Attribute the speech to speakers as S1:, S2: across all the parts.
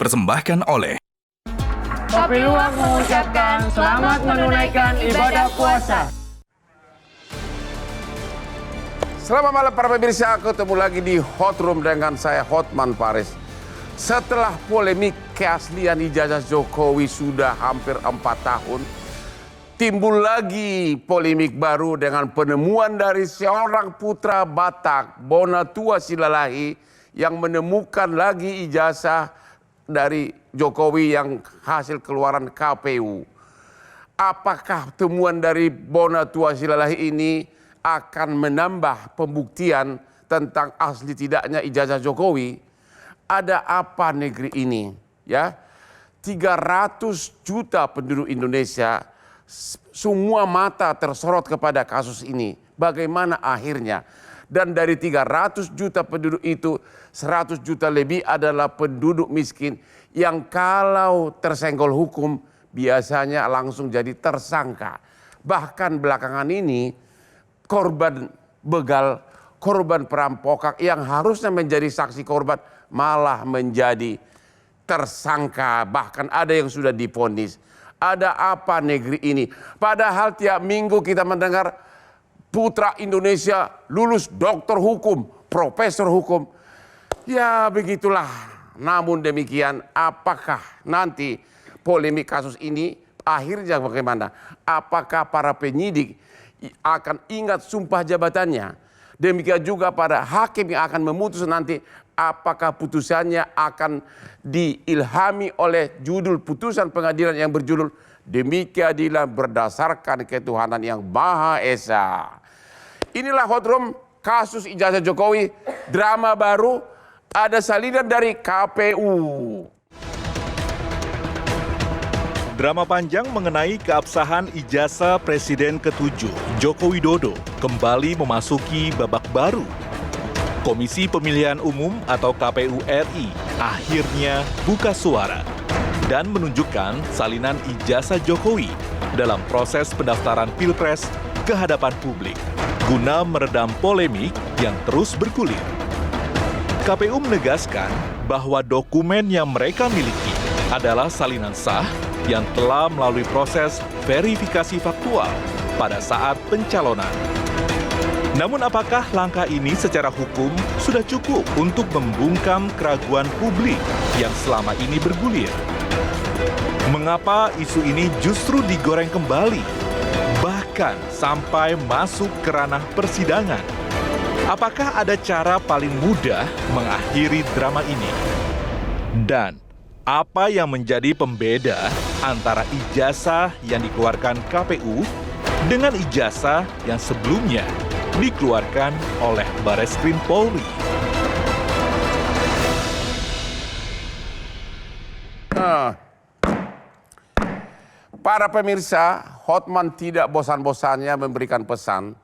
S1: dipersembahkan oleh
S2: Kopi Luwak mengucapkan selamat menunaikan ibadah puasa.
S3: Selamat malam para pemirsa, ketemu lagi di Hot Room dengan saya Hotman Paris. Setelah polemik keaslian ijazah Jokowi sudah hampir 4 tahun, timbul lagi polemik baru dengan penemuan dari seorang putra Batak, Bonatua Silalahi, yang menemukan lagi ijazah dari Jokowi yang hasil keluaran KPU. Apakah temuan dari Bonatua Silalahi ini akan menambah pembuktian tentang asli tidaknya ijazah Jokowi? Ada apa negeri ini? Ya, 300 juta penduduk Indonesia, semua mata tersorot kepada kasus ini. Bagaimana akhirnya? Dan dari 300 juta penduduk itu, 100 juta lebih adalah penduduk miskin yang kalau tersenggol hukum biasanya langsung jadi tersangka. Bahkan belakangan ini korban begal, korban perampokan yang harusnya menjadi saksi korban malah menjadi tersangka. Bahkan ada yang sudah divonis. Ada apa negeri ini? Padahal tiap minggu kita mendengar putra Indonesia lulus doktor hukum, profesor hukum. Ya begitulah. Namun demikian, apakah nanti polemik kasus ini akhirnya bagaimana? Apakah para penyidik akan ingat sumpah jabatannya? Demikian juga para hakim yang akan memutus nanti, apakah putusannya akan diilhami oleh judul putusan pengadilan yang berjudul Demi Keadilan Berdasarkan Ketuhanan Yang Maha Esa. Inilah Hot Room, kasus ijazah Jokowi, drama baru, ada salinan dari KPU.
S4: Drama panjang mengenai keabsahan ijazah Presiden ke-7 Joko Widodo kembali memasuki babak baru. Komisi Pemilihan Umum atau KPU RI akhirnya buka suara dan menunjukkan salinan ijazah Jokowi dalam proses pendaftaran Pilpres ke hadapan publik guna meredam polemik yang terus bergulir. KPU menegaskan bahwa dokumen yang mereka miliki adalah salinan sah yang telah melalui proses verifikasi faktual pada saat pencalonan. Namun apakah langkah ini secara hukum sudah cukup untuk membungkam keraguan publik yang selama ini bergulir? Mengapa isu ini justru digoreng kembali, bahkan sampai masuk ke ranah persidangan? Apakah ada cara paling mudah mengakhiri drama ini? Dan apa yang menjadi pembeda antara ijazah yang dikeluarkan KPU dengan ijazah yang sebelumnya dikeluarkan oleh Bareskrim Polri?
S3: Para pemirsa, Hotman tidak bosan-bosannya memberikan pesan.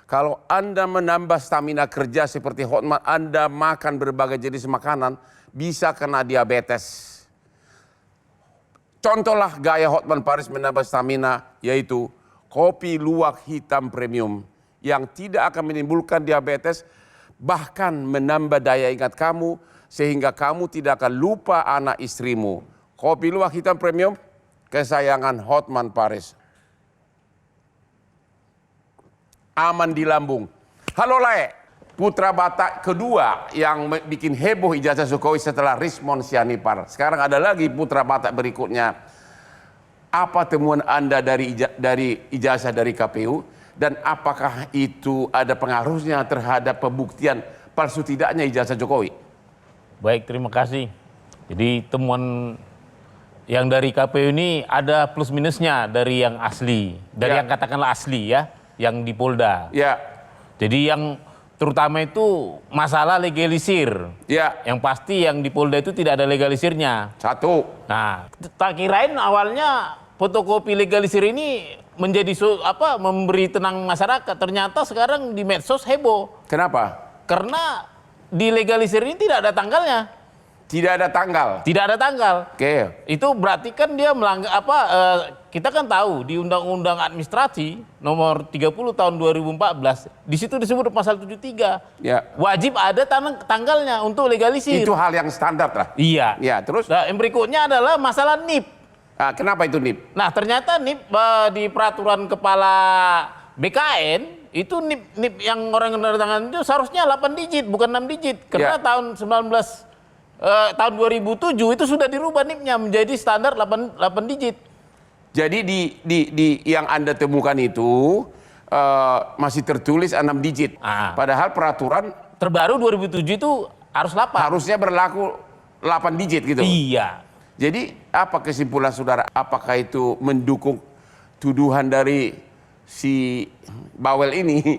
S3: Kalau Anda menambah stamina kerja seperti Hotman, Anda makan berbagai jenis makanan, bisa kena diabetes. Contohlah gaya Hotman Paris menambah stamina, yaitu kopi luwak hitam premium yang tidak akan menimbulkan diabetes, bahkan menambah daya ingat kamu sehingga kamu tidak akan lupa anak istrimu. Kopi luwak hitam premium, kesayangan Hotman Paris. Aman di lambung. Halo Lae, putra Batak kedua yang bikin heboh ijazah Jokowi setelah Rismon Sianipar. Sekarang ada lagi putra Batak berikutnya. Apa temuan Anda dari ijazah dari KPU? Dan apakah itu ada pengaruhnya terhadap pembuktian palsu tidaknya ijazah Jokowi?
S5: Baik, terima kasih. Jadi temuan yang dari KPU ini ada plus minusnya dari yang asli. Dari yang katakanlah asli ya, yang di Polda.
S3: Ya.
S5: Jadi yang terutama itu masalah legalisir.
S3: Ya.
S5: Yang pasti yang di Polda itu tidak ada legalisirnya.
S3: Satu.
S5: Nah, tak kirain awalnya fotokopi legalisir ini menjadi memberi tenang masyarakat. Ternyata sekarang di medsos heboh.
S3: Kenapa?
S5: Karena di legalisir ini tidak ada tanggalnya.
S3: Tidak ada tanggal.
S5: Tidak ada tanggal.
S3: Oke.
S5: Itu berarti kan dia melanggar kita kan tahu di Undang-Undang Administrasi nomor 30 tahun 2014 di situ disebut pasal 73.
S3: Ya.
S5: Wajib ada tanggalnya untuk legalisir.
S3: Itu hal yang standar lah.
S5: Iya.
S3: Ya, terus?
S5: Nah, yang berikutnya adalah masalah NIP.
S3: Ah, kenapa itu NIP?
S5: Nah, ternyata NIP di peraturan kepala BKN itu NIP yang orang tangan itu seharusnya 8 digit bukan 6 digit karena
S3: Ya.
S5: tahun 2007 itu sudah dirubah NIP-nya menjadi standar 8 digit.
S3: Jadi di yang Anda temukan itu masih tertulis 6 digit.
S5: Ah.
S3: Padahal peraturan
S5: Terbaru 2007 itu harus 8.
S3: harusnya berlaku 8 digit gitu.
S5: Iya.
S3: Jadi apa kesimpulan saudara? Apakah itu mendukung tuduhan dari si bawel ini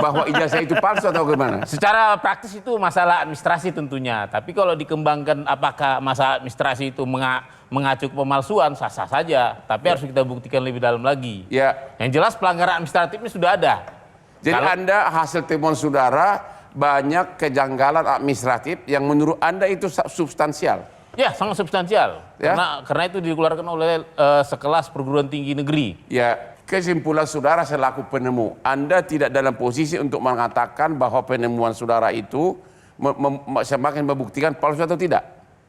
S3: bahwa ijazah itu palsu atau gimana?
S5: Secara praktis itu masalah administrasi tentunya. Tapi kalau dikembangkan apakah masalah administrasi itu mengacu ke pemalsuan, sah-sah saja. Tapi harus kita buktikan lebih dalam lagi.
S3: Ya.
S5: Yang jelas pelanggaran administratif ini sudah ada.
S3: Jadi
S5: Kalau-
S3: Anda hasil temuan saudara banyak kejanggalan administratif yang menurut Anda itu substansial.
S5: Ya, sangat substansial.
S3: Ya.
S5: Karena itu dikeluarkan oleh sekelas perguruan tinggi negeri.
S3: Ya, kesimpulan saudara selaku penemu, Anda tidak dalam posisi untuk mengatakan bahwa penemuan saudara itu semakin membuktikan palsu atau tidak.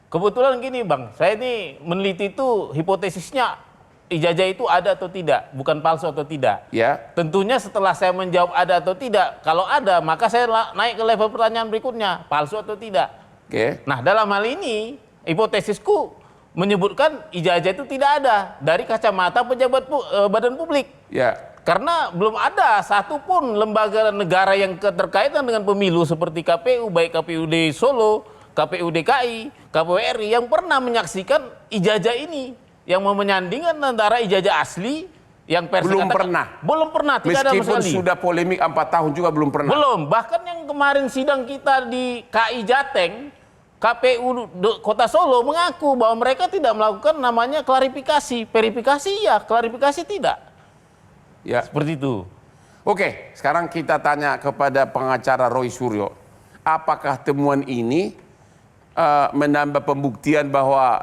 S5: Kebetulan gini Bang, saya ini meneliti itu hipotesisnya ijazah itu ada atau tidak, bukan palsu atau tidak.
S3: Ya.
S5: Tentunya setelah saya menjawab ada atau tidak, kalau ada maka saya naik ke level pertanyaan berikutnya, palsu atau tidak.
S3: Oke.
S5: Nah dalam hal ini hipotesisku menyebutkan ijazah itu tidak ada dari kacamata pejabat badan publik.
S3: Ya.
S5: Karena belum ada satupun lembaga negara yang keterkaitan dengan pemilu seperti KPU, baik KPUD Solo, KPU DKI, KPU RI yang pernah menyaksikan ijazah ini. Yang menyandingkan antara ijazah asli yang pers
S3: Belum
S5: katakan-
S3: pernah.
S5: Belum pernah, tidak ada
S3: Meskipun
S5: sekali.
S3: sudah polemik 4 tahun juga belum pernah.
S5: Belum, bahkan yang kemarin sidang kita di KI Jateng, KPU Kota Solo mengaku bahwa mereka tidak melakukan namanya klarifikasi. Verifikasi ya, klarifikasi tidak.
S3: Ya.
S5: Seperti itu.
S3: Oke, sekarang kita tanya kepada pengacara Roy Suryo. Apakah temuan ini menambah pembuktian bahwa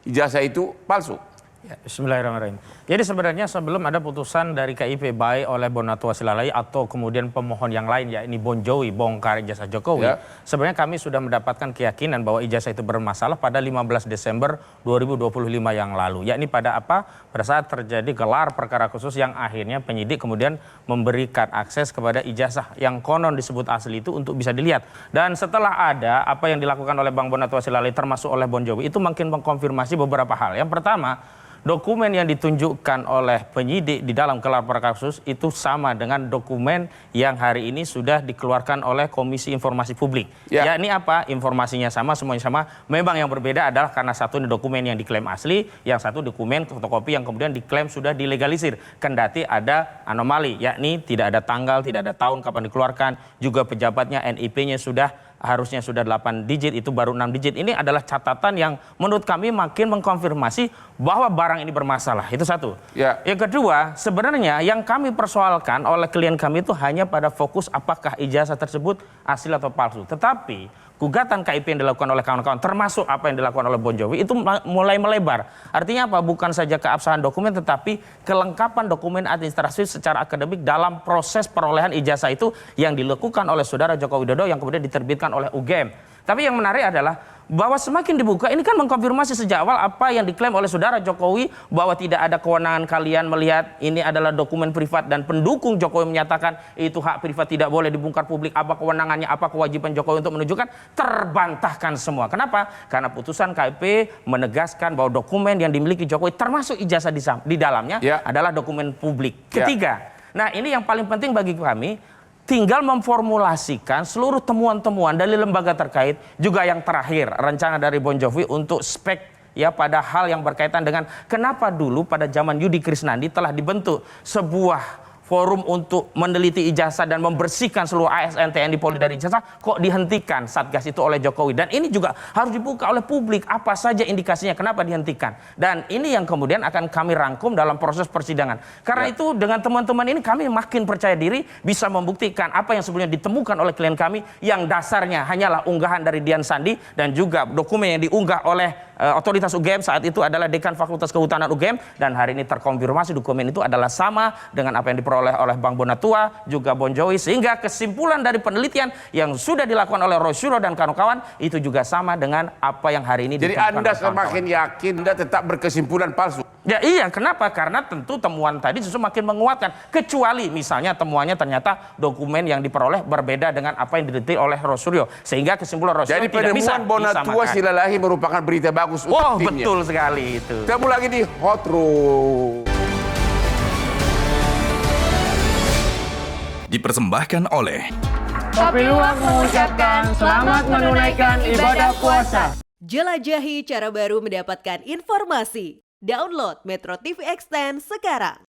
S3: ijazah itu palsu?
S2: Ya, bismillahirrahmanirrahim. Jadi sebenarnya sebelum ada putusan dari KIP baik oleh Bonatua Silalai atau kemudian pemohon yang lain yakni Bon Jovi bongkar ijazah Jokowi,
S3: Ya.
S2: sebenarnya kami sudah mendapatkan keyakinan bahwa ijazah itu bermasalah pada 15 Desember 2025 yang lalu. Yakni pada apa? Pada saat terjadi gelar perkara khusus yang akhirnya penyidik kemudian memberikan akses kepada ijazah yang konon disebut asli itu untuk bisa dilihat. Dan setelah ada apa yang dilakukan oleh Bang Bonatua Silalai termasuk oleh Bon Jovi itu makin mengkonfirmasi beberapa hal. Yang pertama, dokumen yang ditunjukkan oleh penyidik di dalam gelar perkara khusus itu sama dengan dokumen yang hari ini sudah dikeluarkan oleh Komisi Informasi Publik.
S3: Ya.
S2: Yakni apa? Informasinya sama, semuanya sama. Memang yang berbeda adalah karena satu ini dokumen yang diklaim asli, yang satu dokumen fotokopi yang kemudian diklaim sudah dilegalisir. Kendati ada anomali, yakni tidak ada tanggal, tidak ada tahun kapan dikeluarkan, juga pejabatnya NIP-nya harusnya sudah 8 digit, itu baru 6 digit. Ini adalah catatan yang menurut kami makin mengkonfirmasi bahwa barang ini bermasalah. Itu satu.
S3: Ya.
S2: Yang kedua, sebenarnya yang kami persoalkan oleh klien kami itu hanya pada fokus apakah ijazah tersebut asli atau palsu. Tetapi gugatan KIP yang dilakukan oleh kawan-kawan, termasuk apa yang dilakukan oleh Bon Jovi, itu mulai melebar. Artinya apa? Bukan saja keabsahan dokumen, tetapi kelengkapan dokumen administratif secara akademik dalam proses perolehan ijazah itu yang dilakukan oleh saudara Joko Widodo yang kemudian diterbitkan oleh UGM. Tapi yang menarik adalah bahwa semakin dibuka ini kan mengkonfirmasi sejak awal apa yang diklaim oleh saudara Jokowi bahwa tidak ada kewenangan kalian melihat ini adalah dokumen privat dan pendukung Jokowi menyatakan itu hak privat tidak boleh dibongkar publik, apa kewenangannya, apa kewajiban Jokowi untuk menunjukkan, terbantahkan semua. Kenapa? Karena putusan KIP menegaskan bahwa dokumen yang dimiliki Jokowi termasuk ijazah di dalamnya
S3: Ya.
S2: adalah dokumen publik.
S3: Ya.
S2: Ketiga, nah ini yang paling penting bagi kami, tinggal memformulasikan seluruh temuan-temuan dari lembaga terkait, juga yang terakhir rencana dari Bon Jovi untuk spek ya pada hal yang berkaitan dengan kenapa dulu pada zaman Yudi Krisnandi telah dibentuk sebuah forum untuk meneliti ijazah dan membersihkan seluruh ASN TNI Polri dari ijazah, kok dihentikan Satgas itu oleh Jokowi. Dan ini juga harus dibuka oleh publik, apa saja indikasinya kenapa dihentikan. Dan ini yang kemudian akan kami rangkum dalam proses persidangan. Karena itu dengan teman-teman ini kami makin percaya diri bisa membuktikan apa yang sebelumnya ditemukan oleh klien kami yang dasarnya hanyalah unggahan dari Dian Sandi dan juga dokumen yang diunggah oleh otoritas UGM saat itu adalah Dekan Fakultas Kehutanan UGM, dan hari ini terkonfirmasi dokumen itu adalah sama dengan apa yang diperoleh oleh Bang Bonatua juga Bon Jovi, sehingga kesimpulan dari penelitian yang sudah dilakukan oleh Rosyuro dan kawan-kawan itu juga sama dengan apa yang hari ini
S3: Jadi
S2: ditemukan
S3: Anda
S2: oleh kawan-kawan.
S3: semakin yakin Anda tetap berkesimpulan palsu.
S2: Ya iya, kenapa? Karena tentu temuan tadi justru makin menguatkan. Kecuali misalnya temuannya ternyata dokumen yang diperoleh berbeda dengan apa yang diteliti oleh Rosyuro. Sehingga kesimpulan Rosyuro
S3: Jadi
S2: tidak bisa
S3: penemuan Bonatua
S2: disamakan.
S3: Silalahi merupakan berita bagus untuk
S2: Wow,
S3: timnya.
S2: betul sekali itu.
S3: Ketemu lagi di Hot Room.
S1: Dipersembahkan oleh
S6: Kopi Luwak mengucapkan selamat menunaikan ibadah puasa.
S7: Jelajahi cara baru mendapatkan informasi. Download Metro TV Extend sekarang.